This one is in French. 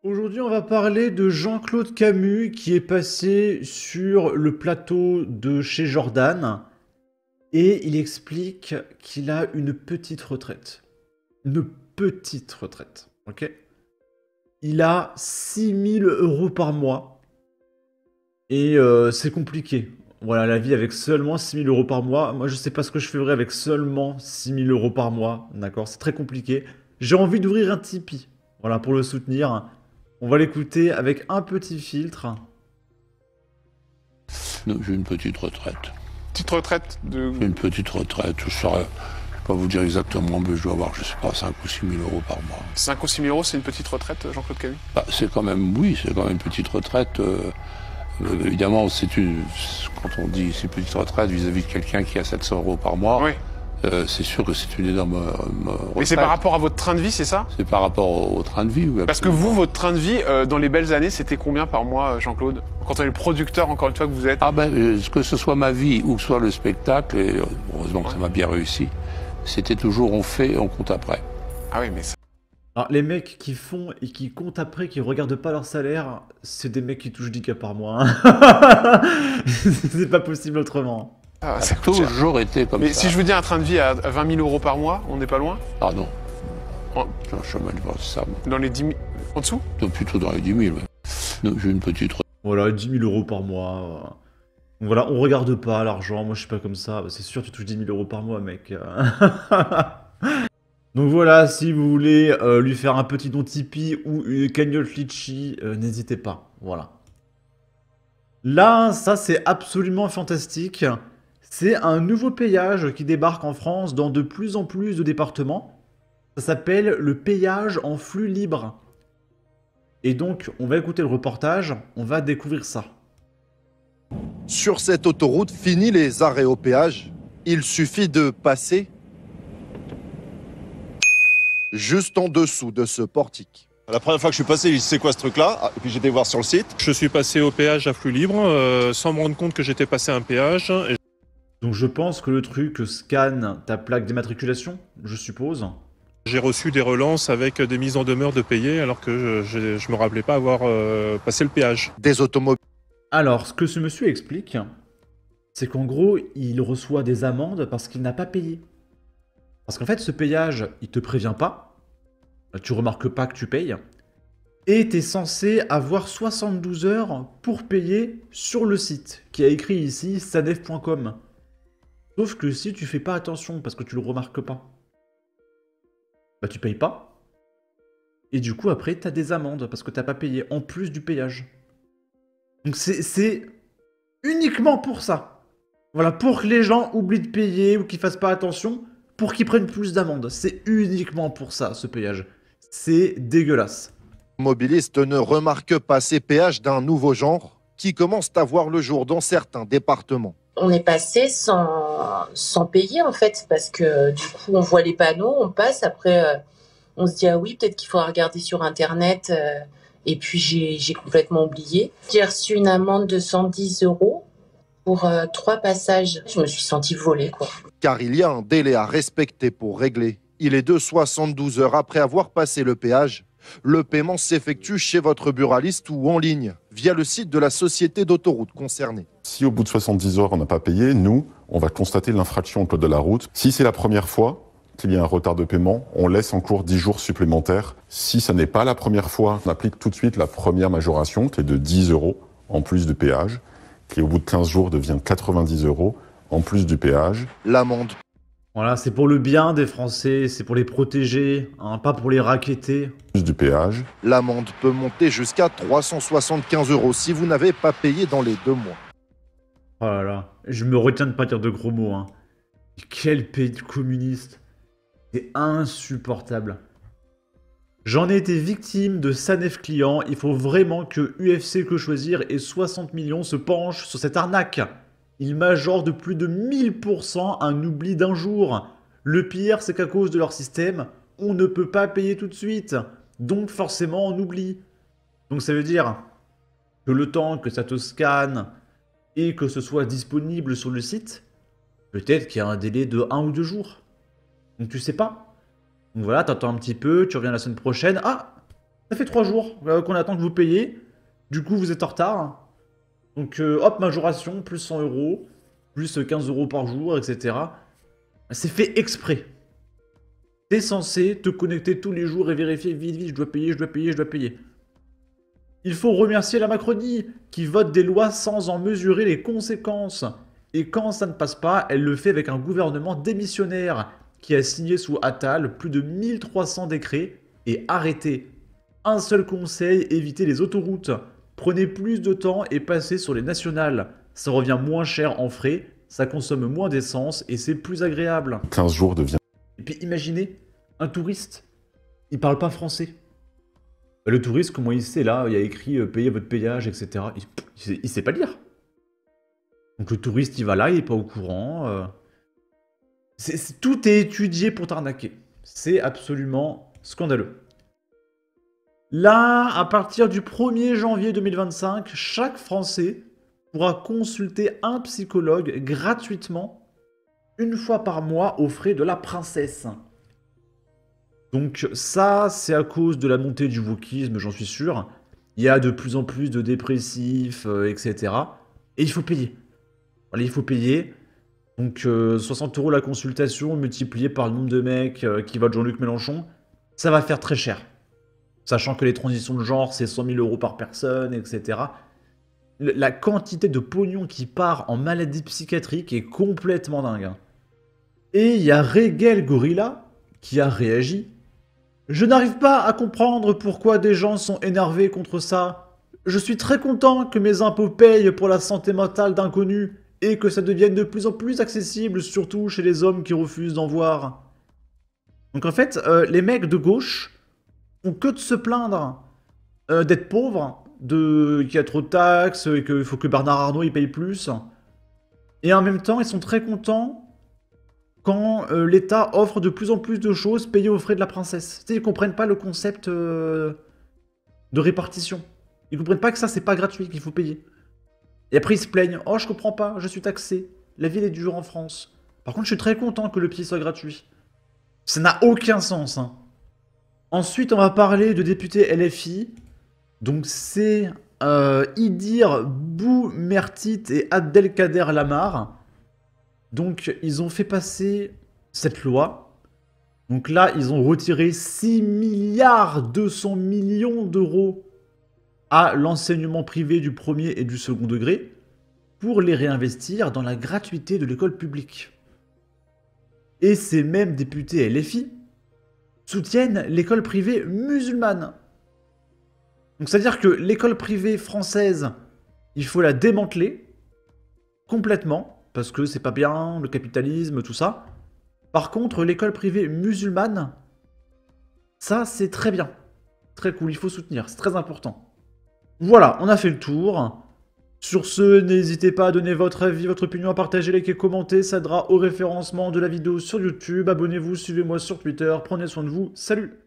Aujourd'hui, on va parler de Jean-Claude Camus qui est passé sur le plateau de chez Jordan et il explique qu'il a une petite retraite. Une petite retraite, ok? Il a 6 000 € par mois et c'est compliqué. Voilà, la vie avec seulement 6 000 € par mois. Moi, je sais pas ce que je ferais avec seulement 6 000 € par mois, d'accord? C'est très compliqué. J'ai envie d'ouvrir un Tipeee, voilà, pour le soutenir. On va l'écouter avec un petit filtre. Non, j'ai une petite retraite. Petite retraite de... J'ai une petite retraite, je saurais pas vous dire exactement, mais je dois avoir, je sais pas, 5 ou 6 000 € par mois. 5 ou 6 000 €, c'est une petite retraite, Jean-Claude Camus? Bah, c'est quand même, oui, c'est quand même une petite retraite. Évidemment, quand on dit c'est une petite retraite vis-à-vis de quelqu'un qui a 700 € par mois, Oui. c'est sûr que c'est une énorme retraite. Mais c'est par rapport à votre train de vie, c'est ça? C'est par rapport au train de vie, oui. Parce que vous, votre train de vie, dans les belles années, c'était combien par mois, Jean-Claude? Quand on est le producteur, encore une fois, que vous êtes? Ah ben, que ce soit ma vie ou que ce soit le spectacle, et heureusement que ça m'a bien réussi, c'était toujours on fait, on compte après. Ah oui, mais ça... Alors, les mecs qui font et qui comptent après, qui regardent pas leur salaire, c'est des mecs qui touchent 10K par mois, hein. C'est pas possible autrement. ça Ça a coûte cher. toujours été comme Mais ça. si je vous dis un train de vie à 20 000 € par mois, on n'est pas loin? Ah non, En- je suis mal voir ça. Dans les 10 000... En dessous? Plutôt dans les 10 000. Ouais. Non, j'ai une petite retraite. Voilà, 10 000 € par mois. Donc voilà, on regarde pas l'argent. Moi, je suis pas comme ça. Bah, c'est sûr, tu touches 10 000 € par mois, mec. Donc voilà, si vous voulez lui faire un petit don Tipeee ou une cagnotte Litchi, n'hésitez pas. Voilà. Là, ça c'est absolument fantastique. C'est un nouveau péage qui débarque en France dans de plus en plus de départements. Ça s'appelle le péage en flux libre. Et donc, on va écouter le reportage, on va découvrir ça. Sur cette autoroute, fini les arrêts au péage. Il suffit de passer juste en dessous de ce portique. La première fois que je suis passé, c'est quoi ce truc-là? Et puis j'ai été voir sur le site. Je suis passé au péage à flux libre sans me rendre compte que j'étais passé à un péage. Et Donc je pense que le truc scanne ta plaque d'immatriculation, je suppose. j'ai reçu des relances avec des mises en demeure de payer alors que je me rappelais pas avoir passé le péage. Des automobiles Alors, ce que ce monsieur explique, c'est qu'en gros, il reçoit des amendes parce qu'il n'a pas payé. Parce qu'en fait, ce péage, il te prévient pas, tu remarques pas que tu payes, et tu es censé avoir 72 heures pour payer sur le site, qui a écrit ici sanef.com. Sauf que si tu fais pas attention parce que tu le remarques pas, bah tu payes pas, et du coup après t'as des amendes parce que t'as pas payé, en plus du péage. Donc c'est uniquement pour ça. Voilà, pour que les gens oublient de payer ou qu'ils fassent pas attention, pour qu'ils prennent plus d'amendes. C'est uniquement pour ça, ce péage. C'est dégueulasse. automobilistes ne remarquent pas ces péages d'un nouveau genre qui commencent à voir le jour dans certains départements. On est passé sans payer en fait, parce que du coup on voit les panneaux, on passe, après on se dit ah oui peut-être qu'il faudra regarder sur internet, et puis j'ai complètement oublié. J'ai reçu une amende de 110 € pour 3 passages. Je me suis sentie volée quoi. Car il y a un délai à respecter pour régler. Il est de 72 heures après avoir passé le péage. Le paiement s'effectue chez votre buraliste ou en ligne, via le site de la société d'autoroute concernée. Si au bout de 70 heures, on n'a pas payé, nous, on va constater l'infraction au code de la route. Si c'est la première fois qu'il y a un retard de paiement, on laisse en cours 10 jours supplémentaires. Si ce n'est pas la première fois, on applique tout de suite la première majoration, qui est de 10 € en plus du péage, qui au bout de 15 jours devient 90 € en plus du péage. L'amende Voilà, c'est pour le bien des Français, c'est pour les protéger, hein, pas pour les racketter. Plus du péage. L'amende peut monter jusqu'à 375 € si vous n'avez pas payé dans les 2 mois. Oh là là, je me retiens de pas dire de gros mots, hein. Quel pays communiste. C'est insupportable. J'en ai été victime de Sanef client, il faut vraiment que UFC Que Choisir et 60 millions se penchent sur cette arnaque. Ils majorent de plus de 1000% un oubli d'un jour. Le pire, c'est qu'à cause de leur système, on ne peut pas payer tout de suite. Donc forcément, on oublie. Donc ça veut dire que le temps que ça te scanne et que ce soit disponible sur le site, peut-être qu'il y a un délai de 1 ou 2 jours. Donc tu sais pas. Donc voilà, t'attends un petit peu, tu reviens la semaine prochaine. Ah, Ça fait 3 jours qu'on attend que vous payiez. Du coup, vous êtes en retard. Donc, hop, majoration, plus 100 euros, plus 15 euros par jour, etc. C'est fait exprès. T'es censé te connecter tous les jours et vérifier vite, vite, je dois payer, je dois payer, je dois payer. Il faut remercier la Macronie, qui vote des lois sans en mesurer les conséquences. Et quand ça ne passe pas, elle le fait avec un gouvernement démissionnaire, qui a signé sous Attal plus de 1300 décrets et arrêté. Un seul conseil, évitez les autoroutes. Prenez plus de temps et passez sur les nationales. Ça revient moins cher en frais, ça consomme moins d'essence et c'est plus agréable. 15 jours devient... Et puis imaginez, un touriste, il parle pas français. Le touriste, comment il sait là, il y a écrit payez votre péage, etc. Il sait pas lire. Donc le touriste, il va là, il est pas au courant. Tout est étudié pour t'arnaquer. C'est absolument scandaleux. Là, à partir du 1er janvier 2025, chaque Français pourra consulter un psychologue gratuitement une fois par mois aux frais de la princesse. Donc ça, c'est à cause de la montée du wokisme, j'en suis sûr. Il y a de plus en plus de dépressifs, etc. Et il faut payer. Voilà, il faut payer. Donc 60 € la consultation multiplié par le nombre de mecs qui votent Jean-Luc Mélenchon, ça va faire très cher. Sachant que les transitions de genre, c'est 100 000 € par personne, etc. La quantité de pognon qui part en maladie psychiatrique est complètement dingue. Hein. Et il y a Regel Gorilla qui a réagi. Je n'arrive pas à comprendre pourquoi des gens sont énervés contre ça. Je suis très content que mes impôts payent pour la santé mentale d'inconnus et que ça devienne de plus en plus accessible, surtout chez les hommes qui refusent d'en voir. Donc en fait, les mecs de gauche ont que de se plaindre d'être pauvres, qu'il y a trop de taxes et qu'il faut que Bernard Arnault il paye plus. Et en même temps, ils sont très contents quand l'État offre de plus en plus de choses payées aux frais de la princesse. Tu sais, ils comprennent pas le concept de répartition. Ils comprennent pas que ça, c'est pas gratuit, qu'il faut payer. Et après, ils se plaignent. Oh, je comprends pas, je suis taxé. La vie, elle est dure en France. Par contre, je suis très content que le pied soit gratuit. Ça n'a aucun sens. Hein. Ensuite, on va parler de députés LFI. Donc, c'est Idir Boumertit et Abdelkader Lamar. Donc, ils ont fait passer cette loi. Donc là, ils ont retiré 6 milliards 200 millions d'euros à l'enseignement privé du premier et du second degré pour les réinvestir dans la gratuité de l'école publique. Et ces mêmes députés LFI soutiennent l'école privée musulmane. Donc c'est-à-dire que l'école privée française, il faut la démanteler complètement, parce que c'est pas bien, le capitalisme, tout ça. Par contre, l'école privée musulmane, ça c'est très bien. Très cool, il faut soutenir, c'est très important. Voilà, on a fait le tour. Sur ce, n'hésitez pas à donner votre avis, votre opinion, à partager, liker, commenter. Ça aidera au référencement de la vidéo sur YouTube. Abonnez-vous, suivez-moi sur Twitter. Prenez soin de vous. Salut!